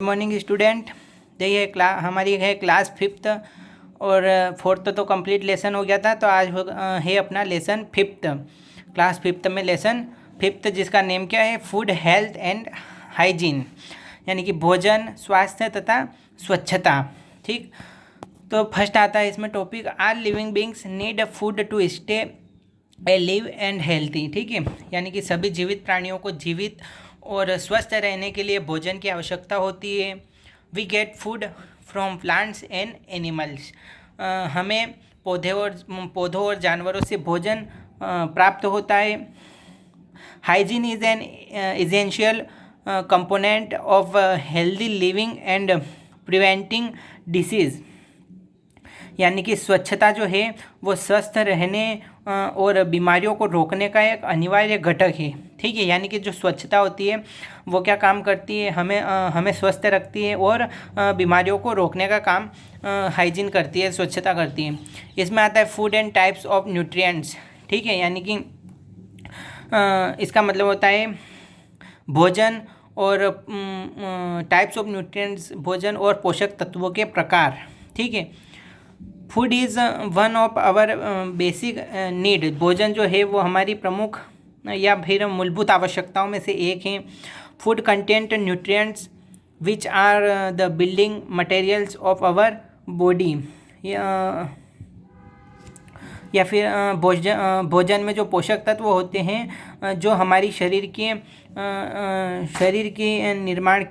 Good morning student. देखिए हमारी है क्लास फिफ्थ और फोर्थ तो कंप्लीट लेसन हो गया था। तो आज है अपना लेसन फिफ्थ, क्लास फिफ्थ में लेसन फिफ्थ जिसका नेम क्या है, फूड हेल्थ एंड हाइजीन, यानी कि भोजन, स्वास्थ्य तथा स्वच्छता। ठीक, तो फर्स्ट आता है इसमें topic, are living beings need food to stay alive and healthy. ठीक है, यानी कि सभी जीवित प्राणियों को जीवित और स्वस्थ रहने के लिए भोजन की आवश्यकता होती है। We get food from plants and animals, हमें पौधों और जानवरों से भोजन प्राप्त होता है। Hygiene is an essential component of healthy living and preventing disease, यानी कि स्वच्छता जो है वो स्वस्थ रहने और बीमारियों को रोकने का एक अनिवार्य घटक है। ठीक है, यानी कि जो स्वच्छता होती है वो क्या काम करती है, हमें स्वस्थ रखती है और बीमारियों को रोकने का काम हाइजीन करती है, स्वच्छता करती है। इसमें आता है food and types of nutrients. ठीक है, यानी कि इसका मतलब होता है भोजन और टाइप्स ऑफ न्यूट्रिएंट्स, भोजन और पोषक तत्वों के प्रकार। ठीक है, food is one of our basic need, भोजन जो है वो हमारी प्रमुख या फिर मूलभूत आवश्यकताओं में से एक है। Food content nutrients which are the building materials of our body, या फिर भोजन में जो पोषक तत्व होते हैं जो हमारी शरीर के निर्माण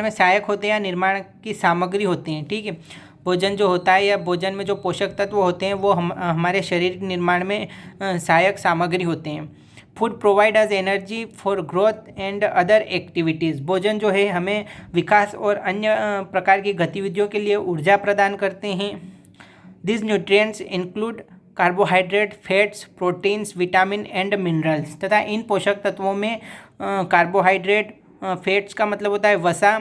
में सहायक होते हैं या निर्माण की सामग्री होते हैं। ठीक है, भोजन जो होता है या भोजन में जो पोषक तत्व होते हैं वो हमारे शरीर के निर्माण में सहायक सामग्री होते हैं। Food provide us energy for growth and other activities, भोजन जो है हमें विकास और अन्य प्रकार की गतिविधियों के लिए ऊर्जा प्रदान करते हैं। This nutrients include carbohydrate, fats, proteins, vitamin and minerals, तथा इन पोषक तत्वों में कार्बोहाइड्रेट, फैट्स का मतलब होता है वसा,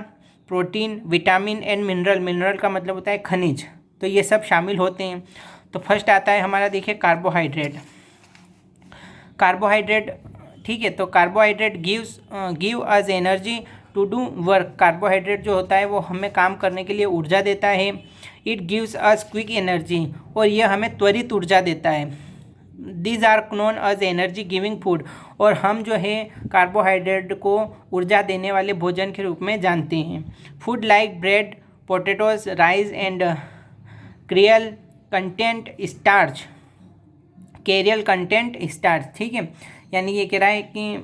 प्रोटीन, विटामिन एंड मिनरल का मतलब होता है खनिज, तो ये सब शामिल होते हैं। तो फर्स्ट आता है हमारा, देखिए कार्बोहाइड्रेट। ठीक है, तो carbohydrate give us energy to do work, carbohydrate जो होता है वो हमें काम करने के लिए ऊर्जा देता है। It gives us quick energy, और यह हमें त्वरित ऊर्जा देता है। These are known as energy giving food, और हम जो है कार्बोहाइड्रेट को ऊर्जा देने वाले भोजन के रूप में जानते हैं। Food like bread, potatoes, rice and carrier content starch. ठीक है, यानी ये कह रहा है कि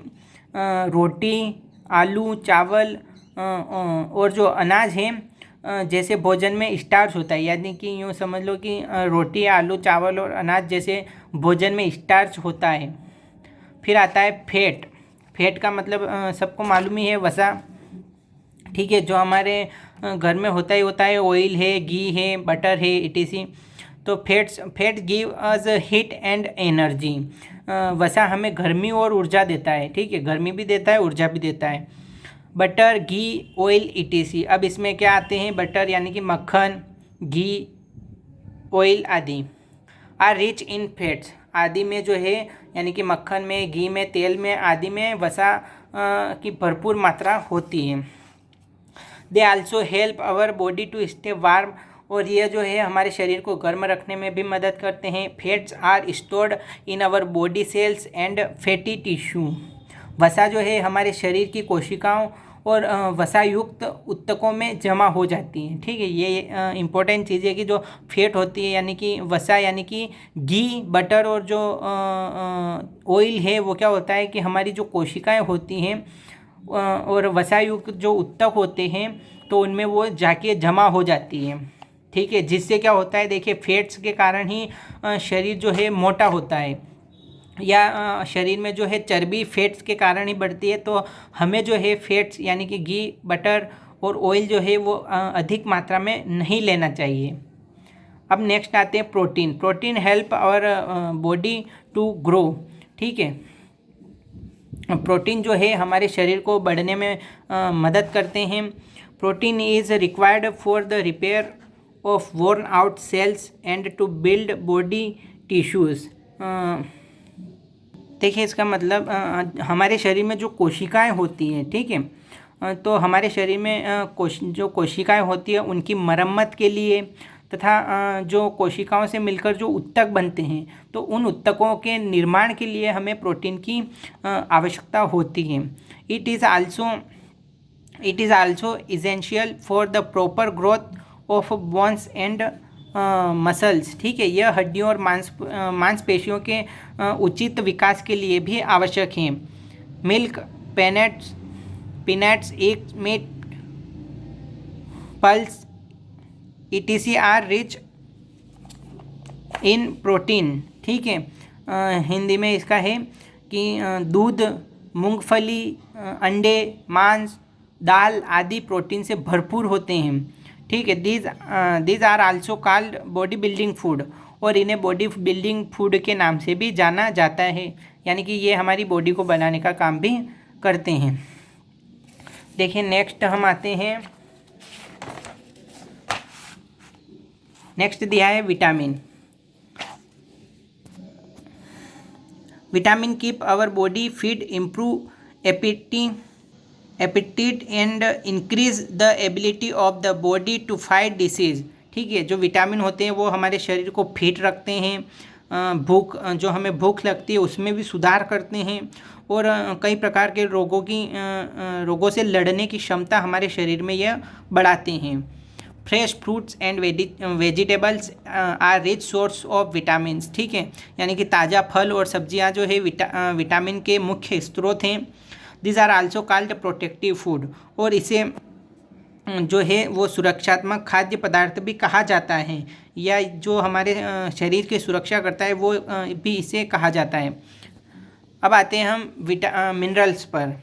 रोटी, आलू, चावल और जो अनाज है जैसे भोजन में स्टार्च होता है, यानी कि यूँ समझ लो कि रोटी, आलू, चावल और अनाज जैसे भोजन में स्टार्च होता है। फिर आता है फैट का मतलब सबको मालूम ही है, वसा। ठीक है, जो हमारे घर में होता है, ऑयल है, घी है, बटर है, etc। तो fat give us heat and energy, वसा हमें गर्मी और ऊर्जा देता है। ठीक है, गर्मी भी देता है, ऊर्जा भी देता है। बटर, घी, ऑयल, etc। अब इसमें क्या आते हैं, बटर यानी कि मक्खन, घी, ऑयल आदि। आर रिच इन फैट्स, आदि में जो है यानी कि मक्खन में, घी में, तेल में आदि में वसा की भरपूर मात्रा होती है। They also help our body to stay warm, और ये जो है हमारे शरीर को गर्म रखने में भी मदद करते हैं। Fats are stored in our body cells and fatty tissue, वसा जो है हमारे शरीर की कोशिकाओं और वसायुक्त ऊतकों में जमा हो जाती है। ठीक है, ये इम्पोर्टेंट चीज़ है कि जो फैट होती है यानी कि वसा, यानी कि घी, बटर और जो ऑयल है वो क्या होता है कि हमारी जो कोशिकाएं होती हैं और वसायुक्त जो ऊतक होते हैं तो उनमें वो जाके जमा हो जाती है। ठीक है, जिससे क्या होता है, देखिए फैट्स के कारण ही शरीर जो है मोटा होता है, या शरीर में जो है चर्बी फैट्स के कारण ही बढ़ती है। तो हमें जो है फैट्स यानी कि घी, बटर और ऑयल जो है वो अधिक मात्रा में नहीं लेना चाहिए। अब नेक्स्ट आते हैं protein help our body to grow. ठीक है, प्रोटीन जो है हमारे शरीर को बढ़ने में मदद करते हैं। Protein is required for the repair of worn out cells and to build body tissues. देखिए इसका मतलब हमारे शरीर में जो कोशिकाएं होती हैं, ठीक है, तो हमारे शरीर में जो कोशिकाएं होती है उनकी मरम्मत के लिए तथा जो कोशिकाओं से मिलकर जो ऊतक बनते हैं तो उन ऊतकों के निर्माण के लिए हमें प्रोटीन की आवश्यकता होती है। It is also essential for the proper growth of bones and muscles. ठीक है, यह हड्डियों और मांसपेशियों के उचित विकास के लिए भी आवश्यक है। Milk, peanuts, eggs, meat, pulse etc are rich in protein. ठीक है, हिंदी में इसका है कि दूध, मूंगफली, अंडे, मांस, दाल आदि प्रोटीन से भरपूर होते हैं। ठीक है, these are also called body building food, और इन्हें बॉडी बिल्डिंग फूड के नाम से भी जाना जाता है, यानी कि ये हमारी बॉडी को बनाने का काम भी करते हैं। देखिए नेक्स्ट हम आते हैं, नेक्स्ट दिया है vitamin. Vitamin keep our body fit, improve appetite and increase the ability of the body to fight disease. ठीक है, जो विटामिन होते हैं वो हमारे शरीर को फिट रखते हैं, जो हमें भूख लगती है उसमें भी सुधार करते हैं, और कई प्रकार के रोगों से लड़ने की क्षमता हमारे शरीर में यह बढ़ाते हैं। Fresh fruits and vegetables are rich source of vitamins. ठीक है, यानी कि ताज़ा फल और सब्जियां जो है विटामिन के मुख्य स्रोत हैं। This are also called protective food, और इसे जो है वो सुरक्षात्मक खाद्य पदार्थ भी कहा जाता है, या जो हमारे शरीर की सुरक्षा करता है वो भी इसे कहा जाता है। अब आते हैं हम मिनरल्स पर।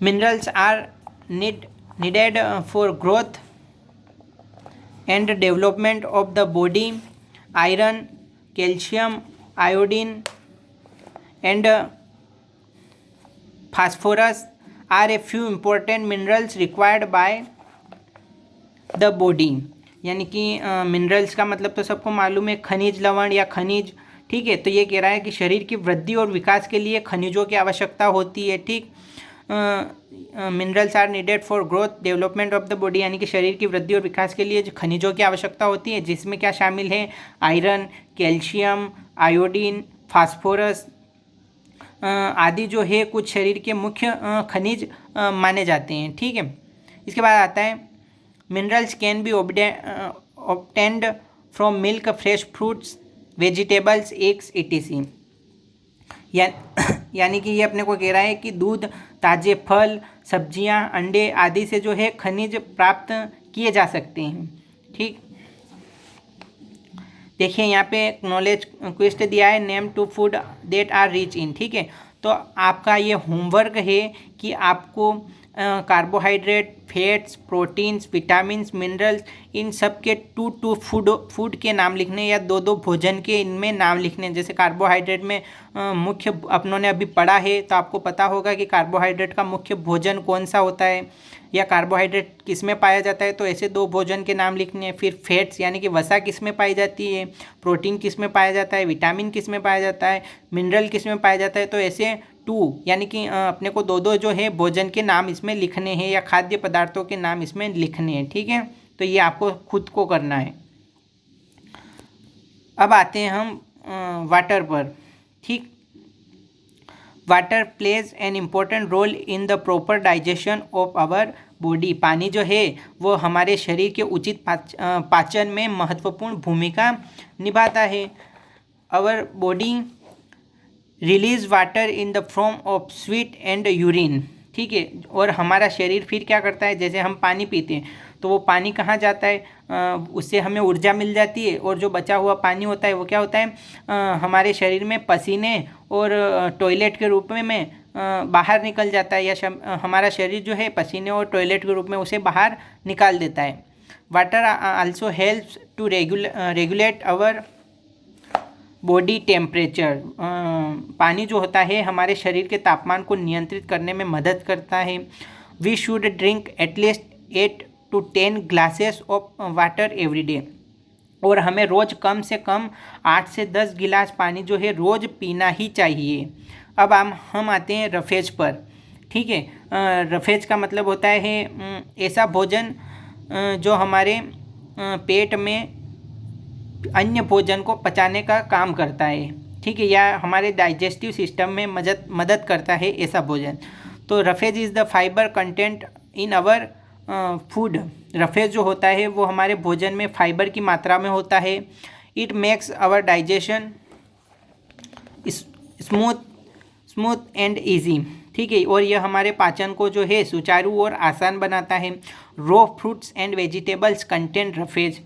Minerals are needed for growth and development of the body. Iron, calcium, iodine and phosphorus are a few important minerals required by the body. यानी कि मिनरल्स का मतलब तो सबको मालूम है, खनिज लवण या खनिज। ठीक है, तो ये कह रहा है कि शरीर की वृद्धि और विकास के लिए खनिजों की आवश्यकता होती है। ठीक, minerals are needed for growth development of the body, यानी कि शरीर की वृद्धि और विकास के लिए जो खनिजों की आवश्यकता होती है, जिसमें क्या शामिल है, आयरन, कैल्शियम, आयोडीन, फास्फोरस आदि जो है कुछ शरीर के मुख्य खनिज माने जाते हैं। ठीक है, इसके बाद आता है minerals can be obtained from milk, fresh fruits, vegetables, eggs etc। यानी कि ये अपने को कह रहा है कि दूध, ताज़े फल, सब्जियां, अंडे आदि से जो है खनिज प्राप्त किए जा सकते हैं। ठीक, देखिए यहाँ पे नॉलेज क्वेश्चन दिया है, name to food that are rich in. ठीक है, तो आपका ये होमवर्क है कि आपको carbohydrate, fats, proteins, vitamins, minerals इन सब के टू फूड के नाम लिखने, या दो भोजन के इनमें नाम लिखने। जैसे कार्बोहाइड्रेट में मुख्य अपनों ने अभी पढ़ा है, तो आपको पता होगा कि कार्बोहाइड्रेट का मुख्य भोजन कौन सा होता है, या कार्बोहाइड्रेट किस में पाया जाता है, तो ऐसे दो भोजन के नाम लिखने हैं। फिर फैट्स यानी कि वसा किस में पाई जाती है, प्रोटीन किस में पाया जाता है, विटामिन किस में पाया जाता है, मिनरल किस में पाया जाता है, तो ऐसे यानी कि अपने को दो जो है भोजन के नाम इसमें लिखने हैं, या खाद्य पदार्थों के नाम इसमें लिखने हैं। ठीक है, तो ये आपको खुद को करना है। अब आते हैं हम वाटर पर। ठीक, water plays an important role in the proper digestion of our body. पानी जो है वो हमारे शरीर के उचित पाचन में महत्वपूर्ण भूमिका निभाता है। Our body release water in the form of sweat and urine. ठीक है, और हमारा शरीर फिर क्या करता है, जैसे हम पानी पीते हैं तो वो पानी कहाँ जाता है, उससे हमें ऊर्जा मिल जाती है, और जो बचा हुआ पानी होता है वो क्या होता है, हमारे शरीर में पसीने और टॉयलेट के रूप में बाहर निकल जाता है, या हमारा शरीर जो है पसीने और टॉयलेट के रूप में उसे बाहर निकाल देता है। Water also helps to regulate our body temperature. पानी जो होता है हमारे शरीर के तापमान को नियंत्रित करने में मदद करता है। We should drink at least 8 to 10 glasses of water every day, और हमें रोज़ कम से कम 8 से 10 गिलास पानी जो है रोज़ पीना ही चाहिए। अब हम आते हैं रफेज पर। ठीक है। रफेज का मतलब होता है ऐसा भोजन जो हमारे पेट में अन्य भोजन को पचाने का काम करता है, ठीक है, या हमारे डाइजेस्टिव सिस्टम में मदद करता है ऐसा भोजन। तो roughage is the fibre content in our food. Roughage जो होता है वो हमारे भोजन में फाइबर की मात्रा में होता है। It makes our digestion smooth and easy, ठीक है, और यह हमारे पाचन को जो है सुचारू और आसान बनाता है। Raw fruits and vegetables content roughage.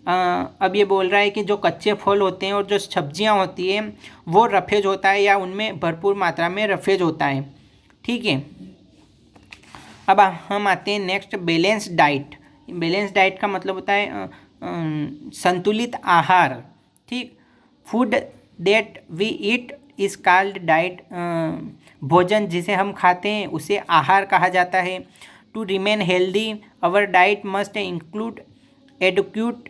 अब ये बोल रहा है कि जो कच्चे फल होते हैं और जो सब्जियां होती हैं वो रफेज होता है, या उनमें भरपूर मात्रा में रफेज होता है, ठीक है। अब हम आते हैं next, balance diet. Balance diet का मतलब होता है संतुलित आहार, ठीक। Food that we eat is called diet. भोजन जिसे हम खाते हैं उसे आहार कहा जाता है। To remain healthy our diet must include adequate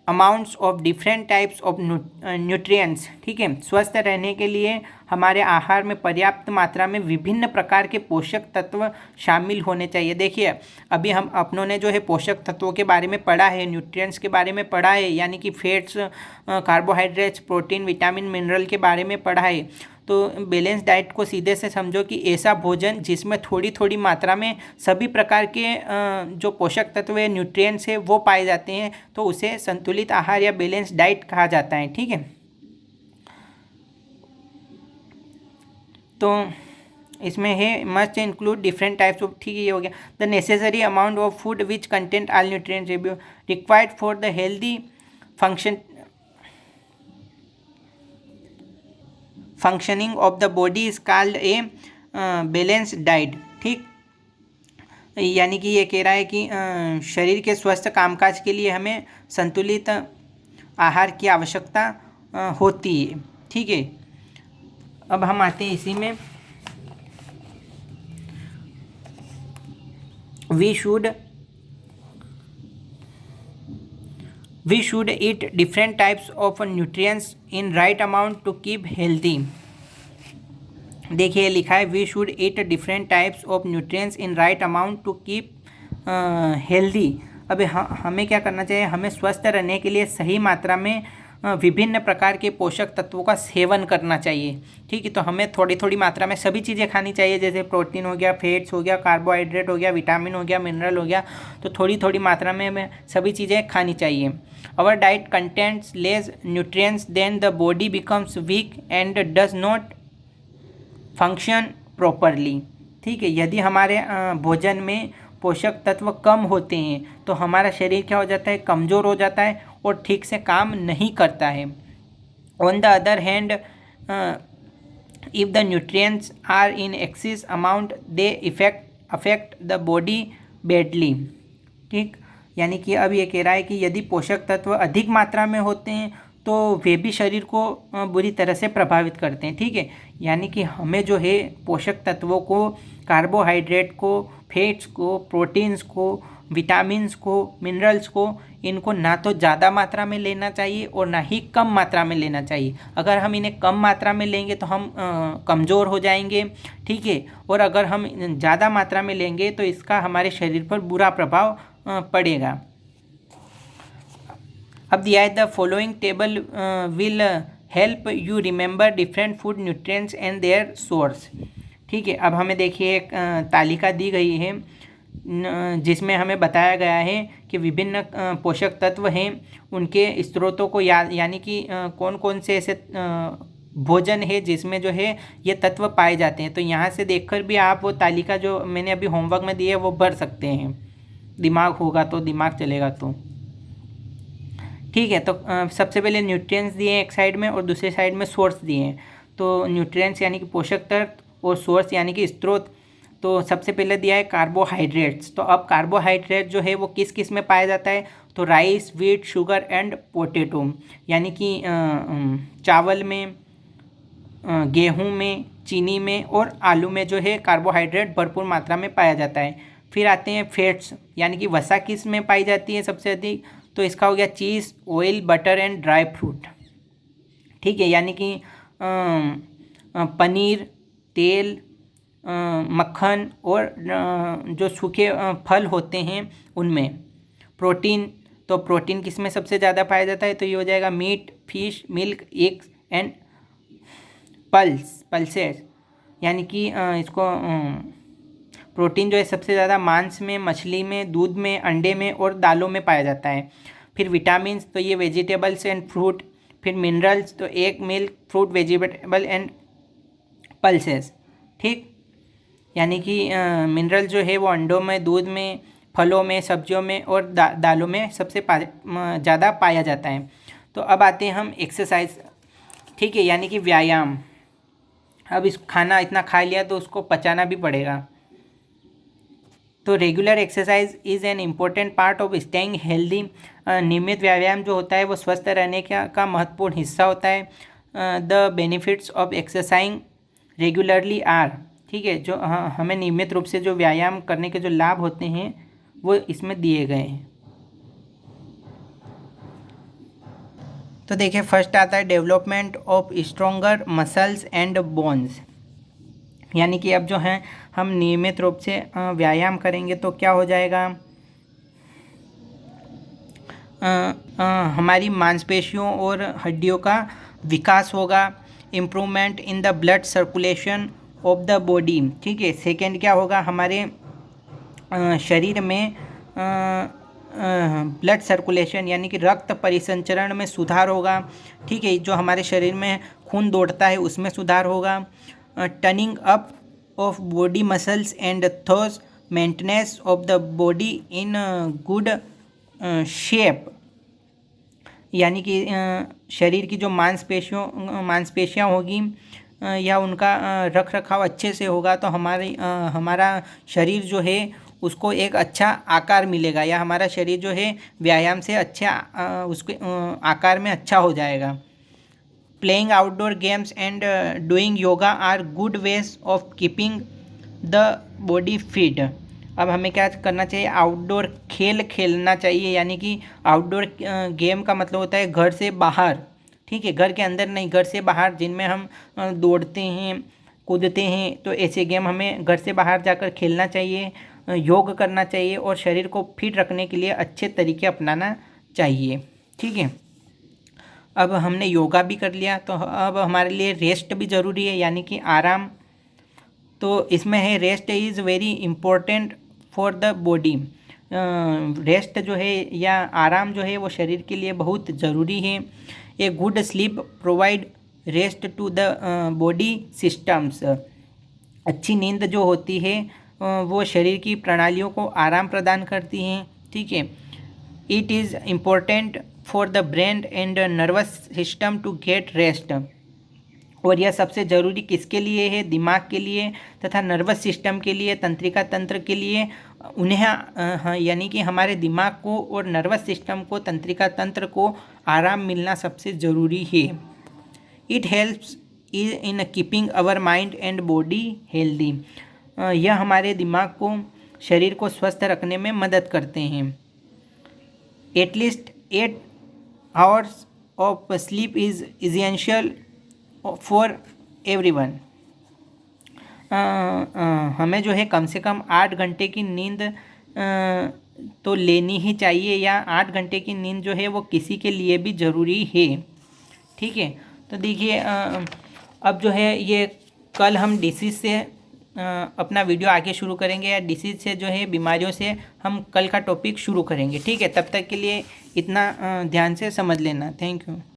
amounts of different types of nutrients, ठीक है। स्वस्थ रहने के लिए हमारे आहार में पर्याप्त मात्रा में विभिन्न प्रकार के पोषक तत्व शामिल होने चाहिए। देखिए अभी हम अपनों ने जो है पोषक तत्वों के बारे में पढ़ा है, न्यूट्रिएंट्स के बारे में पढ़ा है, यानी कि fats, carbohydrates, protein, vitamin, mineral के बारे में पढ़ा है। तो बैलेंस डाइट को सीधे से समझो कि ऐसा भोजन जिसमें थोड़ी थोड़ी मात्रा में सभी प्रकार के जो पोषक तत्व है, न्यूट्रिएंट्स है, वो पाए जाते हैं, तो उसे संतुलित आहार या बैलेंस डाइट कहा जाता है, ठीक है। तो इसमें है must include different types of, ठीक है, ये हो गया। The necessary amount of food which content all nutrients required for the healthy functioning of the body is called a balance diet, ठीक। यानी कि ये कह रहा है कि शरीर के स्वस्थ कामकाज के लिए हमें संतुलित आहार की आवश्यकता होती है, ठीक है। अब हम आते हैं इसी में, we should eat different types of nutrients in right amount to keep healthy. देखिए लिखा है we should eat different types of nutrients in right amount to keep healthy. अब हमें क्या करना चाहिए, हमें स्वस्थ रहने के लिए सही मात्रा में विभिन्न प्रकार के पोषक तत्वों का सेवन करना चाहिए, ठीक है। तो हमें थोड़ी थोड़ी मात्रा में सभी चीज़ें खानी चाहिए, जैसे प्रोटीन हो गया, फैट्स हो गया, कार्बोहाइड्रेट हो गया, विटामिन हो गया, मिनरल हो गया, तो थोड़ी थोड़ी मात्रा में हमें सभी चीज़ें खानी चाहिए। Our diet contents less nutrients then the body becomes weak and does not function properly, ठीक है। यदि हमारे भोजन में पोषक तत्व कम होते हैं तो हमारा शरीर क्या हो जाता है, कमज़ोर हो जाता है और ठीक से काम नहीं करता है। On the other hand if the nutrients are in excess amount they affect the body badly, ठीक। यानी कि अब ये कह रहा है कि यदि पोषक तत्व अधिक मात्रा में होते हैं तो वे भी शरीर को बुरी तरह से प्रभावित करते हैं, ठीक है। यानी कि हमें जो है पोषक तत्वों को, कार्बोहाइड्रेट को, फैट्स को, प्रोटीन्स को, विटामिन्स को, मिनरल्स को, इनको ना तो ज़्यादा मात्रा में लेना चाहिए और ना ही कम मात्रा में लेना चाहिए। अगर हम इन्हें कम मात्रा में लेंगे तो हम कमज़ोर हो जाएंगे, ठीक है, और अगर हम ज़्यादा मात्रा में लेंगे तो इसका हमारे शरीर पर बुरा प्रभाव पड़ेगा। अब दिया है the following table will help you remember different food nutrients and their source, ठीक है। अब हमें देखिए एक तालिका दी गई है जिसमें हमें बताया गया है कि विभिन्न पोषक तत्व हैं, उनके स्रोतों को यानी कि कौन कौन से ऐसे भोजन है जिसमें जो है ये तत्व पाए जाते हैं। तो यहाँ से देखकर भी आप वो तालिका जो मैंने अभी होमवर्क में दी है वो भर सकते हैं, दिमाग होगा तो, दिमाग चलेगा तो, ठीक है। तो सबसे पहले न्यूट्रिएंट्स दिए हैं एक साइड में और दूसरे साइड में सोर्स दिए हैं। तो न्यूट्रिएंट्स यानी कि पोषक तत्व और सोर्स यानी कि स्रोत। तो सबसे पहले दिया है कार्बोहाइड्रेट्स। तो अब कार्बोहाइड्रेट जो है वो किस किस में पाया जाता है, तो rice, wheat, sugar and potato, यानी कि चावल में, गेहूं में, चीनी में और आलू में जो है कार्बोहाइड्रेट भरपूर मात्रा में पाया जाता है। फिर आते हैं फैट्स, यानी कि वसा किस में पाई जाती है सबसे अधिक, तो इसका हो गया cheese, oil, butter and dry fruit, ठीक है। यानी कि पनीर, तेल, मक्खन और जो सूखे फल होते हैं उनमें। प्रोटीन, तो प्रोटीन किस में सबसे ज़्यादा पाया जाता है, तो ये हो जाएगा meat, fish, milk, eggs and pulses, यानी कि इसको प्रोटीन जो है सबसे ज़्यादा मांस में, मछली में, दूध में, अंडे में और दालों में पाया जाता है। फिर विटामिन्स, तो ये वेजिटेबल्स एंड फ्रूट। फिर मिनरल्स, तो egg, milk, fruit, vegetable and pulses. ठीक, यानी कि मिनरल जो है वो अंडों में, दूध में, फलों में, सब्जियों में और दालों में सबसे ज़्यादा पाया जाता है। तो अब आते हैं हम एक्सरसाइज, ठीक है, यानी कि व्यायाम। अब इस खाना इतना खा लिया तो उसको पचाना भी पड़ेगा। तो regular exercise is an important part of staying healthy. नियमित व्यायाम जो होता है वो स्वस्थ रहने का महत्वपूर्ण हिस्सा होता है। The benefits of exercise regularly are, ठीक है, जो हमें नियमित रूप से जो व्यायाम करने के जो लाभ होते हैं वो इसमें दिए गए हैं। तो देखिए, फर्स्ट आता है development of stronger muscles and bones, यानी कि अब जो है हम नियमित रूप से व्यायाम करेंगे तो क्या हो जाएगा, हमारी मांसपेशियों और हड्डियों का विकास होगा। Improvement in the blood circulation of the body, ठीक है। सेकेंड क्या होगा, हमारे शरीर में ब्लड सर्कुलेशन यानी कि रक्त परिसंचरण में सुधार होगा, ठीक है, जो हमारे शरीर में खून दौड़ता है उसमें सुधार होगा। Turning up of body muscles and thaws maintenance of the body in good shape, यानी कि शरीर की जो मांसपेशियाँ होगी या उनका रख रखाव अच्छे से होगा तो हमारा शरीर जो है उसको एक अच्छा आकार मिलेगा, या हमारा शरीर जो है व्यायाम से अच्छा उसके आकार में अच्छा हो जाएगा। Playing outdoor games and doing yoga are good ways of keeping the body fit. अब हमें क्या करना चाहिए, आउटडोर खेल खेलना चाहिए, यानी कि आउटडोर गेम का मतलब होता है घर से बाहर, ठीक है, घर के अंदर नहीं, घर से बाहर, जिनमें हम दौड़ते हैं, कूदते हैं, तो ऐसे गेम हमें घर से बाहर जाकर खेलना चाहिए, योग करना चाहिए और शरीर को फिट रखने के लिए अच्छे तरीके अपनाना चाहिए, ठीक है। अब हमने योगा भी कर लिया, तो अब हमारे लिए रेस्ट भी ज़रूरी है, यानी कि आराम। तो इसमें है rest is very important for the body. Rest जो है या आराम जो है वो शरीर के लिए बहुत ज़रूरी है। A good sleep provide rest to the body systems. अच्छी नींद जो होती है वो शरीर की प्रणालियों को आराम प्रदान करती हैं, ठीक है। It is important for the brain and nervous system to get rest. और यह सबसे ज़रूरी किसके लिए है, दिमाग के लिए तथा नर्वस सिस्टम के लिए, तंत्रिका तंत्र के लिए। उन्हें यानी कि हमारे दिमाग को और नर्वस सिस्टम को, तंत्रिका तंत्र को आराम मिलना सबसे ज़रूरी है। It helps in keeping our mind and body healthy. यह हमारे दिमाग को, शरीर को स्वस्थ रखने में मदद करते हैं। At least 8 hours of sleep is essential for everyone. हमें जो है कम से कम 8 घंटे की नींद तो लेनी ही चाहिए, या 8 घंटे की नींद जो है वो किसी के लिए भी ज़रूरी है, ठीक है। तो देखिए, अब जो है ये कल हम डिसीज़ से अपना वीडियो आगे शुरू करेंगे, या डिसीज़ से जो है बीमारियों से हम कल का टॉपिक शुरू करेंगे, ठीक है। तब तक के लिए इतना ध्यान से समझ लेना। Thank you.